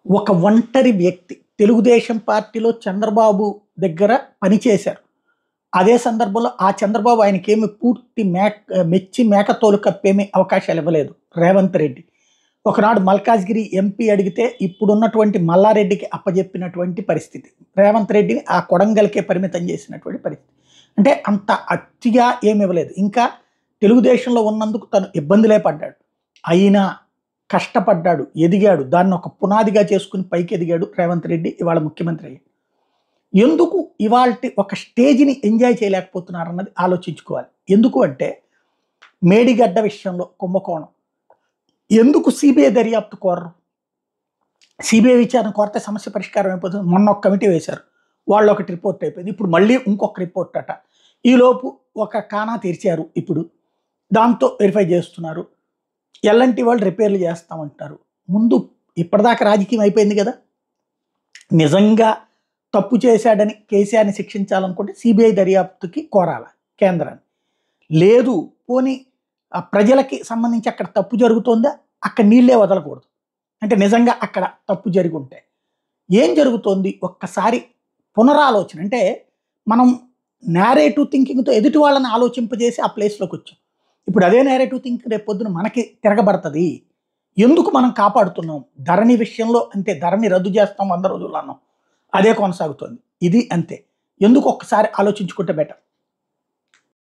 ఒక ఒంటరి వ్యక్తి తెలుగుదేశం పార్టీలో చంద్రబాబు దగ్గర పనిచేశారు. అదే సందర్భంలో ఆ చంద్రబాబు ఆయనకేమి పూర్తి మెచ్చి మేకతోలు కప్పేమి అవకాశాలు ఇవ్వలేదు రేవంత్ రెడ్డి. ఒకనాడు మల్కాజ్గిరి ఎంపీ అడిగితే ఇప్పుడున్నటువంటి మల్లారెడ్డికి అప్పజెప్పినటువంటి పరిస్థితి. రేవంత్ రెడ్డిని ఆ కొడంగల్కే పరిమితం చేసినటువంటి పరిస్థితి. అంటే అంత అతిగా ఏమి ఇవ్వలేదు. ఇంకా తెలుగుదేశంలో ఉన్నందుకు తను ఇబ్బందులే పడ్డాడు. అయినా కష్టపడ్డాడు, ఎదిగాడు. దాన్ని ఒక పునాదిగా చేసుకుని పైకి ఎదిగాడు రేవంత్ రెడ్డి. ఇవాళ ముఖ్యమంత్రి అయ్యాడు. ఎందుకు ఇవాల్టి ఒక స్టేజ్ని ఎంజాయ్ చేయలేకపోతున్నారన్నది ఆలోచించుకోవాలి. ఎందుకు అంటే మేడిగడ్డ విషయంలో కుంభకోణం. ఎందుకు సిబిఐ దర్యాప్తు కోరరు? సిబిఐ విచారణ కోరితే సమస్య పరిష్కారం అయిపోతుంది. మొన్న ఒక కమిటీ వేశారు, వాళ్ళు ఒకటి రిపోర్ట్ అయిపోయింది. ఇప్పుడు మళ్ళీ ఇంకొక రిపోర్ట్ అట. ఈలోపు ఒక కానా తెరిచారు. ఇప్పుడు దాంతో వెరిఫై చేస్తున్నారు. ఎల్ఎన్టీ వాళ్ళు రిపేర్లు చేస్తామంటారు. ముందు ఇప్పటిదాకా రాజకీయం అయిపోయింది కదా. నిజంగా తప్పు చేశాడని కేసీఆర్ని శిక్షించాలనుకుంటే సిబిఐ దర్యాప్తుకి కోరాల కేంద్రాన్ని. లేదు పోనీ ప్రజలకి సంబంధించి అక్కడ తప్పు జరుగుతుందా, అక్కడ నీళ్ళే వదలకూడదు. అంటే నిజంగా అక్కడ తప్పు జరిగి ఉంటే ఏం జరుగుతోంది ఒక్కసారి పునరాలోచన. అంటే మనం నేరేటివ్ థింకింగ్తో ఎదుటి వాళ్ళని ఆలోచింపజేసి ఆ ప్లేస్లోకి వచ్చాం. ఇప్పుడు అదే నేరేటివ్ థింకింగ్ రేపు పొద్దున మనకి తిరగబడుతుంది. ఎందుకు మనం కాపాడుతున్నాం? ధరణి విషయంలో అంతే, ధరణి రద్దు చేస్తాం 100 రోజులు అన్నాం, అదే కొనసాగుతుంది. ఇది అంతే. ఎందుకు ఒక్కసారి ఆలోచించుకుంటే బెటర్.